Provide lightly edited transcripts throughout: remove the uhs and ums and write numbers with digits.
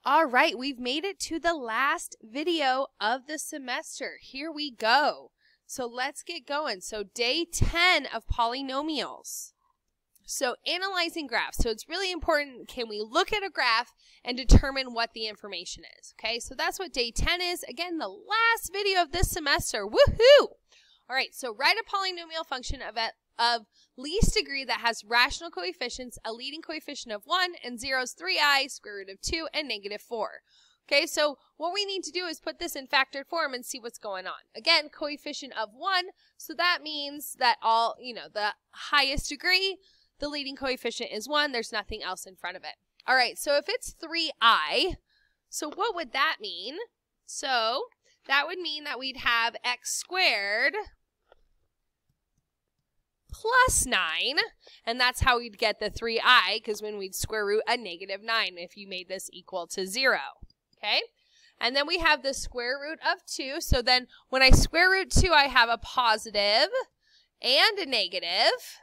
All right, we've made it to the last video of the semester. Here we go. So let's get going. So day 10 of polynomials. So analyzing graphs. So it's really important, can we look at a graph and determine what the information is? Okay, so that's what day 10 is. Again, the last video of this semester. Woohoo! All right, so write a polynomial function of least degree that has rational coefficients, a leading coefficient of 1, and zeros 3i, square root of 2, and negative 4. Okay, so what we need to do is put this in factored form and see what's going on. Again, coefficient of 1, so that means that the highest degree, the leading coefficient is 1. There's nothing else in front of it. All right, so if it's 3i, so what would that mean? So that would mean that we'd have x squared plus 9, and that's how we'd get the 3i, because when we'd square root a negative 9 if you made this equal to 0. Okay, and then we have the square root of 2, so then when I square root 2, I have a positive and a negative.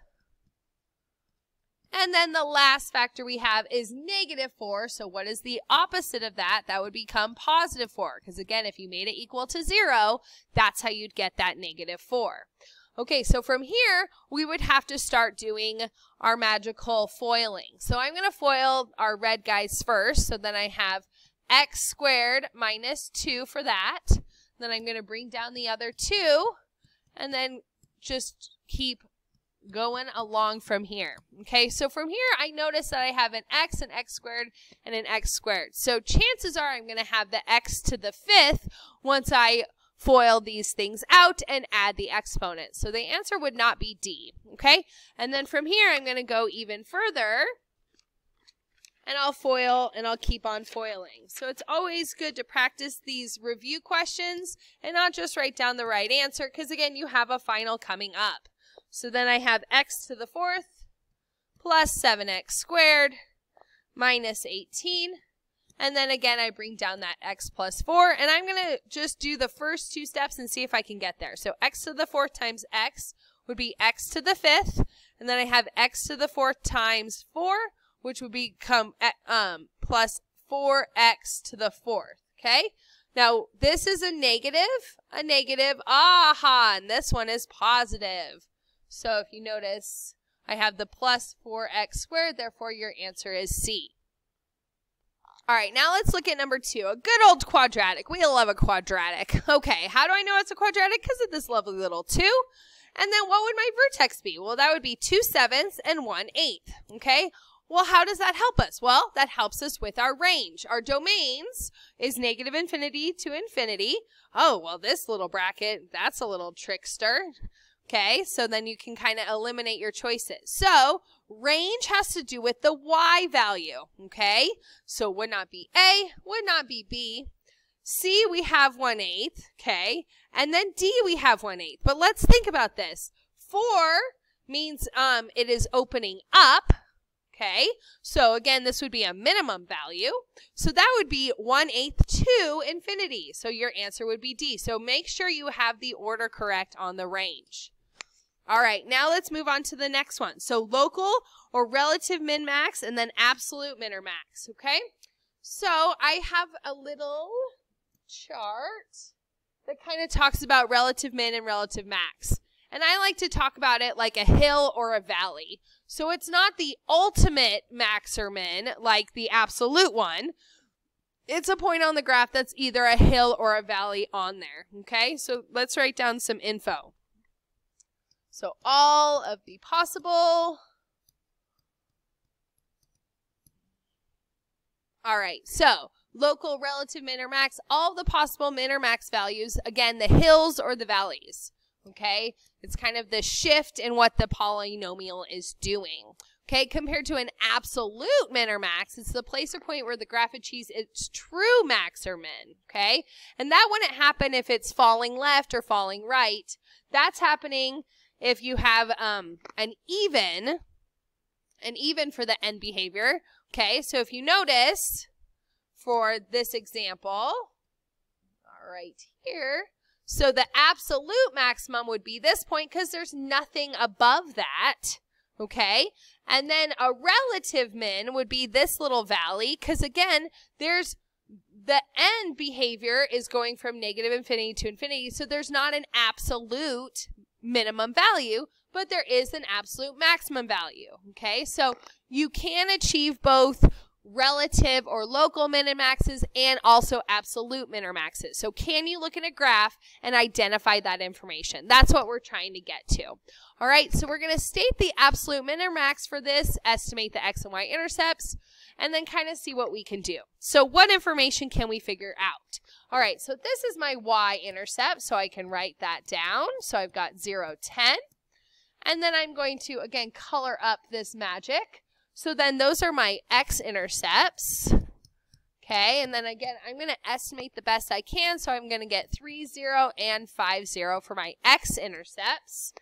And then the last factor we have is negative 4. So what is the opposite of that? That would become positive 4. Because again, if you made it equal to 0, that's how you'd get that negative 4. Okay, so from here, we would have to start doing our magical foiling. So I'm going to foil our red guys first. So then I have x squared minus 2 for that. Then I'm going to bring down the other 2. And then just keep going along from here. Okay, so from here I notice that I have an x squared, and an x squared. So chances are I'm going to have the x to the 5th once I foil these things out and add the exponents. So the answer would not be D. Okay, and then from here I'm going to go even further, and I'll foil and I'll keep on foiling. So it's always good to practice these review questions and not just write down the right answer, because again, you have a final coming up. So then I have x to the 4th plus 7x squared minus 18. And then again, I bring down that x plus 4. And I'm going to just do the first 2 steps and see if I can get there. So x to the 4th times x would be x to the 5th. And then I have x to the 4th times 4, which would become plus 4x to the 4th. Okay? Now, this is a negative, aha, and this one is positive. So if you notice, I have the plus 4x squared, therefore your answer is C. All right, now let's look at number 2, a good old quadratic. We love a quadratic. Okay, how do I know it's a quadratic? Because of this lovely little 2. And then what would my vertex be? Well, that would be 2/7 and 1/8. Okay, well, how does that help us? Well, that helps us with our range. Our domains is negative infinity to infinity. Oh, well, this little bracket, that's a little trickster. Okay, so then you can kind of eliminate your choices. So range has to do with the y value, okay? So would not be A, would not be B. C, we have 1/8, okay? And then D, we have 1/8. But let's think about this. 4 means it is opening up, okay? So again, this would be a minimum value. So that would be 1/8 to infinity. So your answer would be D. So make sure you have the order correct on the range. All right, now let's move on to the next one. So local or relative min-max, and then absolute min or max, okay? So I have a little chart that kind of talks about relative min and relative max. And I like to talk about it like a hill or a valley. So it's not the ultimate max or min like the absolute one. It's a point on the graph that's either a hill or a valley on there, okay? So let's write down some info. So all of the possible. All right, so local, relative, min, or max, all the possible min or max values, again, the hills or the valleys, okay? It's kind of the shift in what the polynomial is doing, okay? Compared to an absolute min or max, it's the place or point where the graph achieves its true max or min, okay? And that wouldn't happen if it's falling left or falling right. That's happening if you have an even for the end behavior, okay? So if you notice, for this example, all right here, so the absolute maximum would be this point because there's nothing above that, okay? And then a relative min would be this little valley because, again, there's the end behavior is going from negative infinity to infinity, so there's not an absolute minimum value, but there is an absolute maximum value, okay? So you can achieve both relative or local minimaxes and also absolute minimaxes. So can you look at a graph and identify that information? That's what we're trying to get to. All right, so we're going to state the absolute minimax for this, estimate the x and y intercepts, and then kind of see what we can do. So what information can we figure out? All right, so this is my y-intercept, so I can write that down. So I've got 0, 10. And then I'm going to, again, color up this magic. So then those are my x-intercepts. Okay, and then again, I'm going to estimate the best I can. So I'm going to get 3, 0, and 5, 0 for my x-intercepts.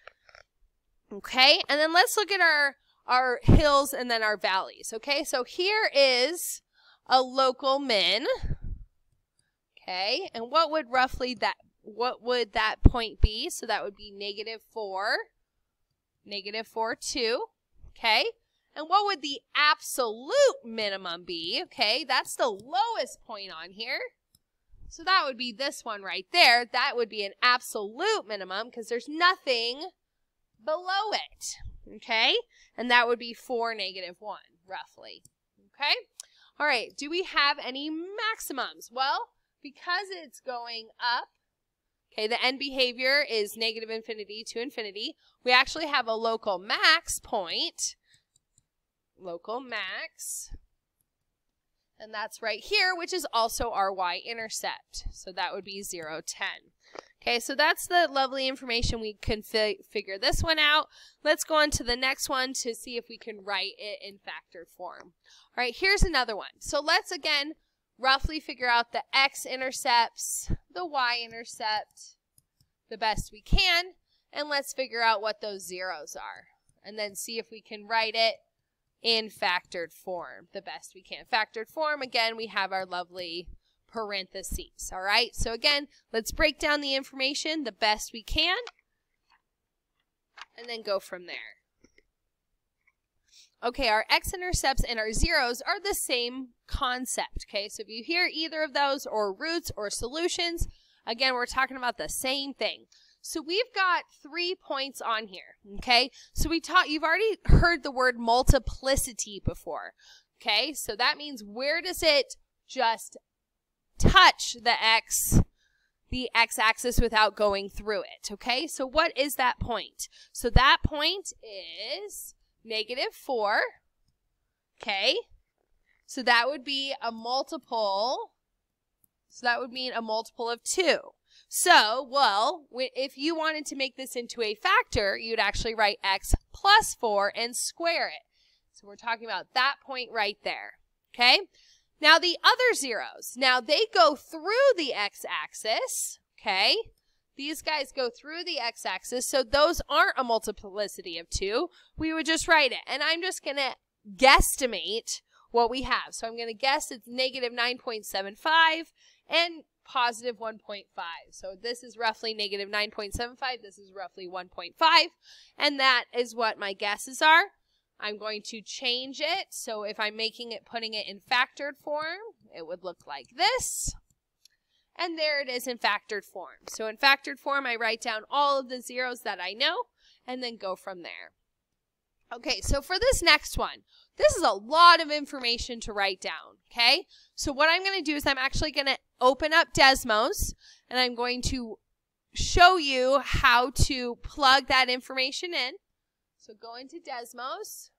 Okay, and then let's look at our hills and then our valleys. Okay, so here is a local min. Okay, and what would that point be? So that would be negative 4, 2. Okay, and what would the absolute minimum be? Okay, that's the lowest point on here. So that would be this one right there. That would be an absolute minimum because there's nothing below it. Okay, and that would be 4, -1, roughly. Okay, all right, do we have any maximums? Well, because it's going up, okay, the end behavior is negative infinity to infinity, we actually have a local max point, local max, and that's right here, which is also our y-intercept. So that would be 0, 10. Okay, so that's the lovely information. We can figure this one out. Let's go on to the next one to see if we can write it in factored form. All right, here's another one. So let's, again, roughly figure out the x-intercepts, the y-intercept, the best we can, and let's figure out what those zeros are, and then see if we can write it in factored form the best we can. Factored form, again, we have our lovely parentheses. All right, so again, let's break down the information the best we can and then go from there. Okay, our x-intercepts and our zeros are the same concept. Okay, so if you hear either of those or roots or solutions, again, we're talking about the same thing. So we've got 3 points on here. Okay, so you've already heard the word multiplicity before. Okay, so that means where does it just touch the x-axis without going through it. Okay, so what is that point? So that point is -4. Okay, so that would be a multiple. So that would mean a multiple of 2. So, well, if you wanted to make this into a factor, you'd actually write x plus 4 and square it. So we're talking about that point right there. Okay. Now the other zeros, now they go through the x-axis, okay? These guys go through the x-axis, so those aren't a multiplicity of 2. We would just write it, and I'm just going to guesstimate what we have. So I'm going to guess it's -9.75 and positive 1.5. So this is roughly -9.75, this is roughly 1.5, and that is what my guesses are. I'm going to change it, so if I'm putting it in factored form, it would look like this. And there it is in factored form. So in factored form, I write down all of the zeros that I know, and then go from there. Okay, so for this next one, this is a lot of information to write down, okay? So what I'm going to do is I'm actually going to open up Desmos, and I'm going to show you how to plug that information in. So go into Desmos.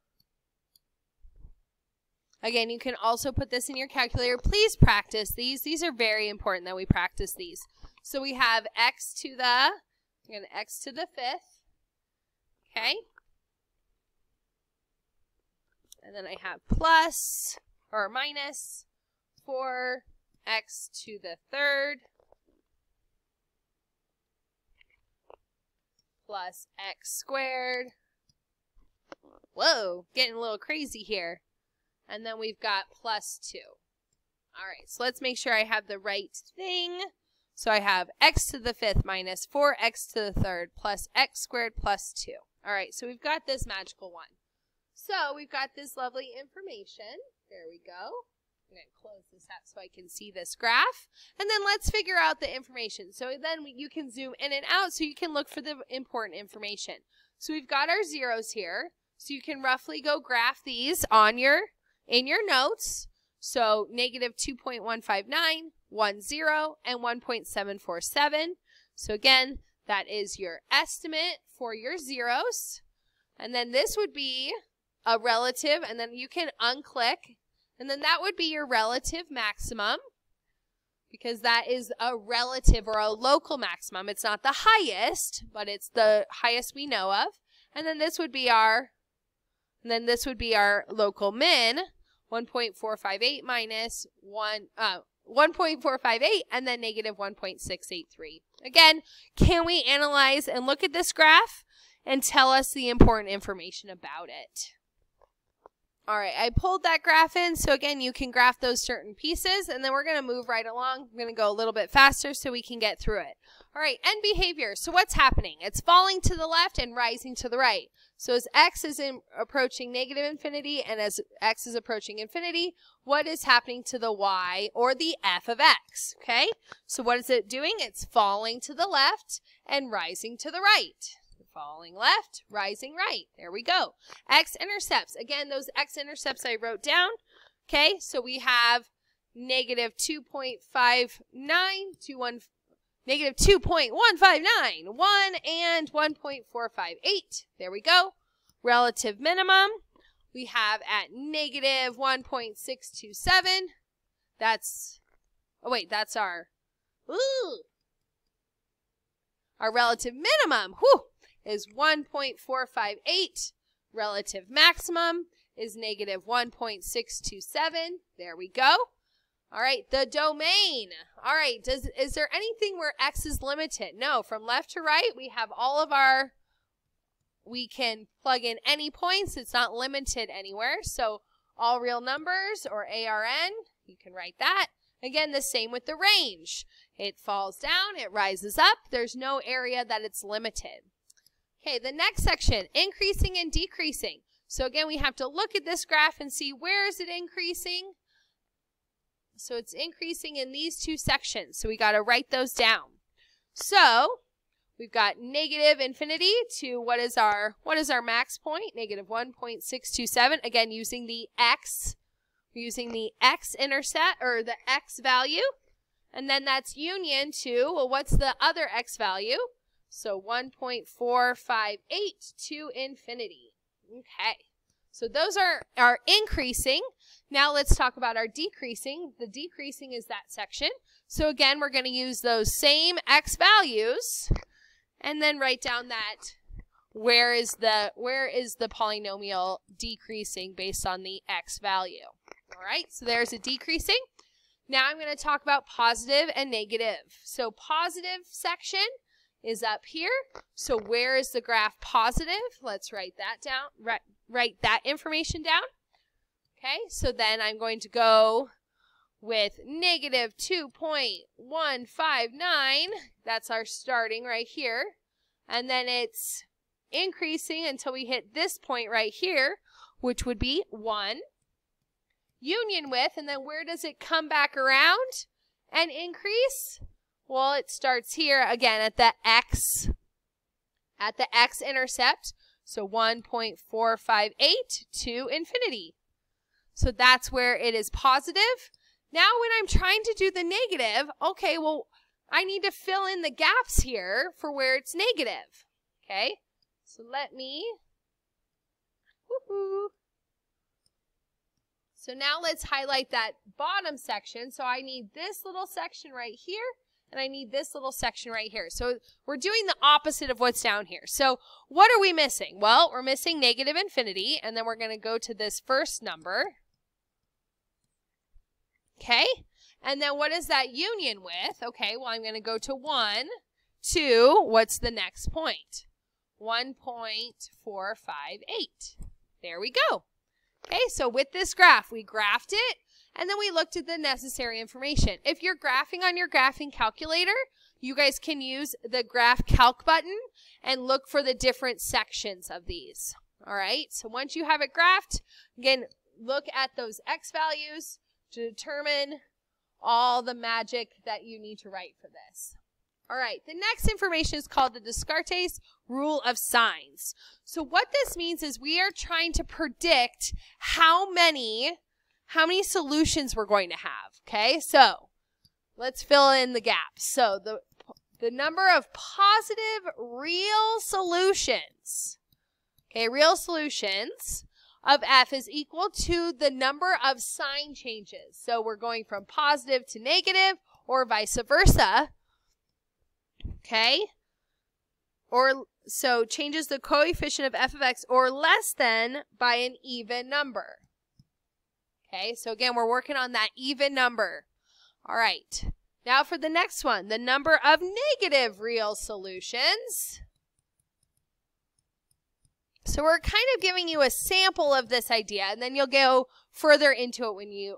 Again, you can also put this in your calculator. Please practice these. These are very important that we practice these. So we have x to the 5th. Okay. And then I have plus or minus 4x to the 3rd plus x squared. Whoa, getting a little crazy here. And then we've got plus 2. All right, so let's make sure I have the right thing. So I have x to the 5th minus 4x to the 3rd plus x squared plus 2. All right, so we've got this magical one. So we've got this lovely information. There we go. I'm going to close this out so I can see this graph. And then let's figure out the information. So then you can zoom in and out so you can look for the important information. So we've got our zeros here. So you can roughly go graph these in your notes. So negative 2.159, 1, 0, and 1.747. So again, that is your estimate for your zeros. And then this would be a relative, and then you can unclick. And then that would be your relative maximum, because that is a relative or a local maximum. It's not the highest, but it's the highest we know of. And then this would be our local min, 1.458 minus 1.458, and then negative 1.683. Again, can we analyze and look at this graph and tell us the important information about it? All right, I pulled that graph in, so again, you can graph those certain pieces, and then we're going to move right along. I'm going to go a little bit faster so we can get through it. All right, end behavior. So what's happening? It's falling to the left and rising to the right. So as x is approaching negative infinity and as x is approaching infinity, what is happening to the y or the f of x? Okay, so what is it doing? It's falling to the left and rising to the right. Falling left, rising right. There we go. X-intercepts. Again, those x-intercepts I wrote down. Okay, so we have negative 2.59, negative 2.159, 1, and 1.458. There we go. Relative minimum, we have at negative 1.627. That's our relative minimum. Whew. Is 1.458. Relative maximum is negative 1.627. There we go. All right, the domain. All right, is there anything where x is limited? No, from left to right, we have all of we can plug in any points. It's not limited anywhere. So all real numbers or ARN, you can write that. Again, the same with the range. It falls down, it rises up. There's no area that it's limited. Okay, the next section, increasing and decreasing. So again, we have to look at this graph and see where is it increasing. So it's increasing in these two sections. So we got to write those down. So we've got negative infinity to what is our max point? Negative 1.627. Again, using the x. We're using the x-intercept or the x value. And then that's union to, well, what's the other x value? So 1.458 to infinity. Okay, so those are increasing. Now let's talk about our decreasing. The decreasing is that section. So again, we're going to use those same x values and then write down that where is the polynomial decreasing based on the x value. All right, so there's a decreasing. Now I'm going to talk about positive and negative. So positive section is up here. So where is the graph positive? Let's write that down, write that information down. Okay, so then I'm going to go with negative 2.159. That's our starting right here. And then it's increasing until we hit this point right here, which would be 1. Union with, and then where does it come back around and increase? Well, it starts here again at the x-intercept, so 1.458 to infinity. So that's where it is positive. Now when I'm trying to do the negative, okay, well, I need to fill in the gaps here for where it's negative. Okay, so let me, So now let's highlight that bottom section. So I need this little section right here, and I need this little section right here. So we're doing the opposite of what's down here. So what are we missing? Well, we're missing negative infinity, and then we're going to go to this first number. Okay, and then what is that union with? Okay, well, I'm going to go to 1, 2, what's the next point? 1.458. There we go. Okay, so with this graph, we graphed it, and then we looked at the necessary information. If you're graphing on your graphing calculator, you guys can use the graph calc button and look for the different sections of these. All right, so once you have it graphed, again, look at those x values, to determine all the magic that you need to write for this. All right, the next information is called the Descartes rule of signs. So what this means is we are trying to predict how many solutions we're going to have, okay? So let's fill in the gaps. So the number of positive real solutions, okay, real solutions of f is equal to the number of sign changes. So we're going from positive to negative or vice versa. Okay, or so changes the coefficient of f of x or less than by an even number. Okay, so again, we're working on that even number. All right, now for the next one, the number of negative real solutions. So we're kind of giving you a sample of this idea, and then you'll go further into it when you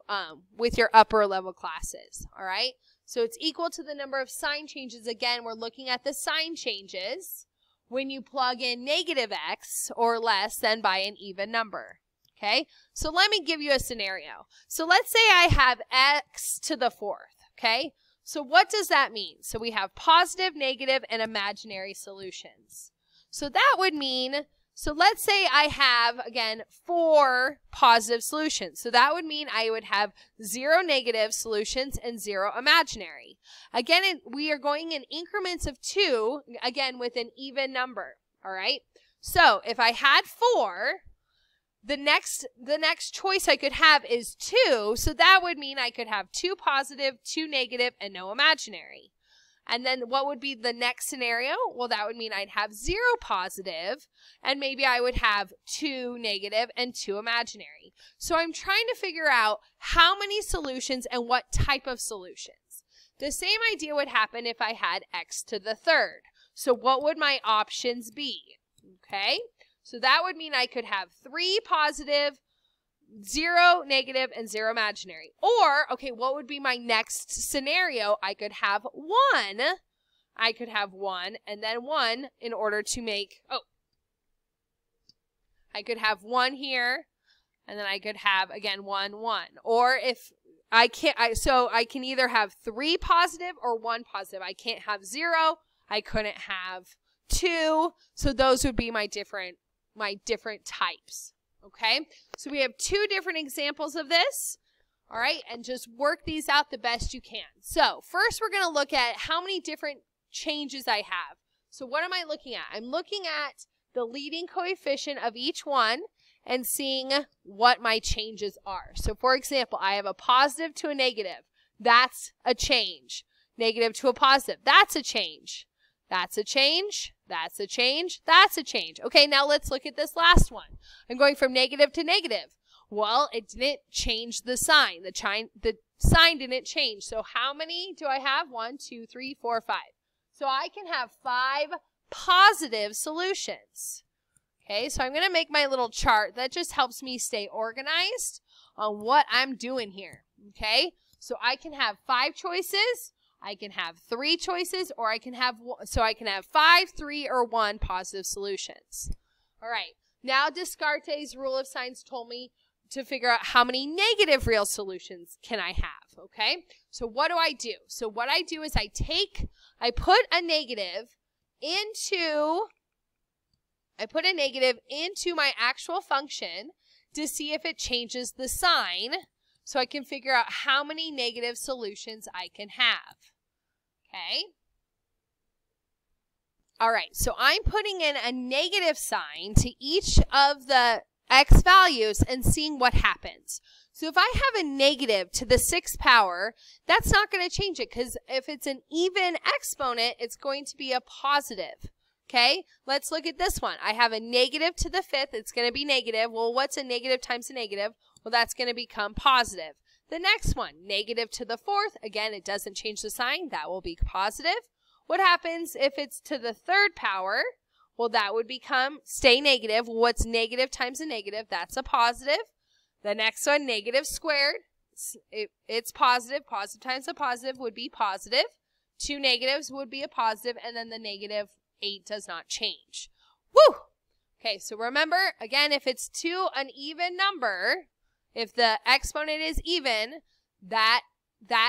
with your upper level classes. All right. So it's equal to the number of sign changes. Again, we're looking at the sign changes when you plug in negative x or less than by an even number. Okay, so let me give you a scenario. So let's say I have x to the fourth. Okay, so what does that mean? So we have positive, negative, and imaginary solutions. So that would mean, so let's say I have, again, 4 positive solutions. So that would mean I would have 0 negative solutions and 0 imaginary. Again, we are going in increments of 2, again, with an even number. All right? So if I had 4, the next choice I could have is 2. So that would mean I could have 2 positive, 2 negative, and no imaginary. And then what would be the next scenario? Well, that would mean I'd have 0 positive, and maybe I would have 2 negative and 2 imaginary. So I'm trying to figure out how many solutions and what type of solutions. The same idea would happen if I had x to the third. So what would my options be? Okay, so that would mean I could have 3 positive, 0 negative, and 0 imaginary. Or, okay, what would be my next scenario? I could have 1. I could have 1 and then 1 in order to make, I could have 1 here, and then I could have, again, 1, 1. Or if I can't, so I can either have 3 positive or 1 positive. I can't have 0. I couldn't have 2. So those would be my different types. Okay, so we have 2 different examples of this, all right, and just work these out the best you can. So first we're going to look at how many different changes I have. So what am I looking at? I'm looking at the leading coefficient of each one and seeing what my changes are. So for example, I have a positive to a negative. That's a change. Negative to a positive. That's a change. That's a change. That's a change. That's a change. Okay, now let's look at this last one. I'm going from negative to negative. Well, it didn't change the sign. The sign didn't change. So how many do I have? 1, 2, 3, 4, 5. So I can have 5 positive solutions. Okay, so I'm going to make my little chart. That just helps me stay organized on what I'm doing here. Okay, so I can have 5 choices. I can have 3 choices, or I can have 5, 3, or 1 positive solutions. All right. Now Descartes' rule of signs told me to figure out how many negative real solutions can I have. Okay. So what do? So what I do is I put a negative into my actual function to see if it changes the sign, so I can figure out how many negative solutions I can have. Okay. All right, so I'm putting in a negative sign to each of the x values and seeing what happens. So if I have a negative to the 6th power, that's not going to change it, because if it's an even exponent, it's going to be a positive. Okay, let's look at this one. I have a negative to the 5th. It's going to be negative. Well, what's a negative times a negative? Well, that's going to become positive. The next one, negative to the 4th. Again, it doesn't change the sign. That will be positive. What happens if it's to the 3rd power? Well, that would stay negative. What's negative times a negative? That's a positive. The next one, negative squared. It's positive. Positive times a positive would be positive. 2 negatives would be a positive, and then the negative 8 does not change. Woo! Okay, so remember, again, if it's to an even number, if the exponent is even, that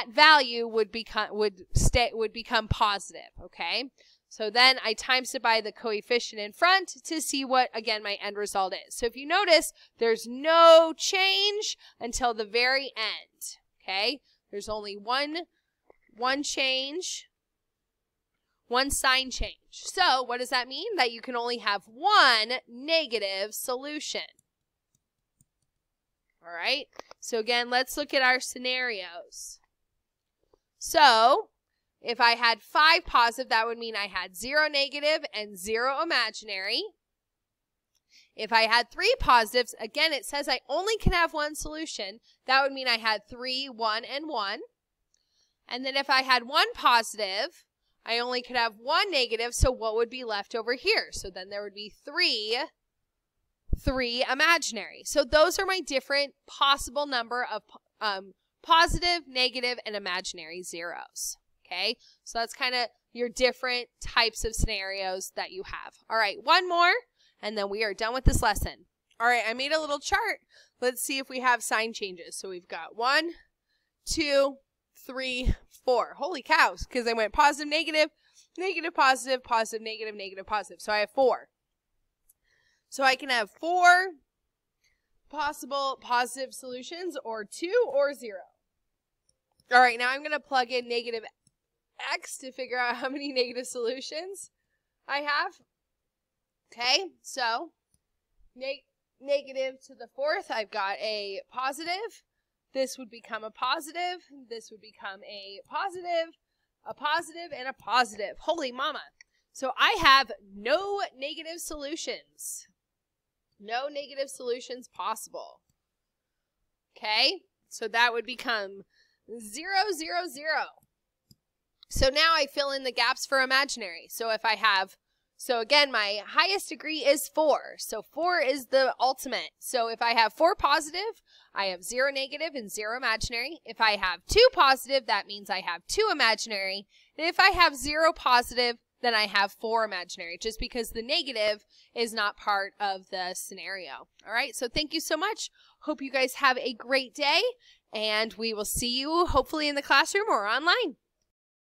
value would become positive, okay? So then I times it by the coefficient in front to see what, again, my end result is. So if you notice, there's no change until the very end, okay? There's only one change, one sign change. So what does that mean? That you can only have one negative solution. All right? So again, let's look at our scenarios. So if I had 5 positive, that would mean I had 0 negative and 0 imaginary. If I had 3 positives, again, it says I only can have one solution. That would mean I had 3, 1, and 1. And then if I had 1 positive, I only could have 1 negative, so what would be left over here? So then there would be 3 imaginary. So those are my different possible number of positive, negative, and imaginary zeros. Okay, so that's kind of your different types of scenarios that you have. All right, one more, and then we are done with this lesson. All right, I made a little chart. Let's see if we have sign changes. So we've got 1, 2, 3, 4. Holy cows, because I went positive, negative, negative, positive, positive, negative, negative, positive. So I have 4. So I can have 4 possible positive solutions, or 2 or 0. All right, now I'm going to plug in negative x to figure out how many negative solutions I have. Okay, so negative to the 4th, I've got a positive. This would become a positive. This would become a positive, and a positive. Holy mama. So I have no negative solutions. No negative solutions possible. Okay, so that would become 0, 0, 0. So now I fill in the gaps for imaginary. So if I have, so again, my highest degree is 4. So 4 is the ultimate. So if I have 4 positive, I have 0 negative and 0 imaginary. If I have 2 positive, that means I have 2 imaginary. And if I have 0 positive, then I have 4 imaginary, just because the negative is not part of the scenario. All right, so thank you so much. Hope you guys have a great day, and we will see you hopefully in the classroom or online.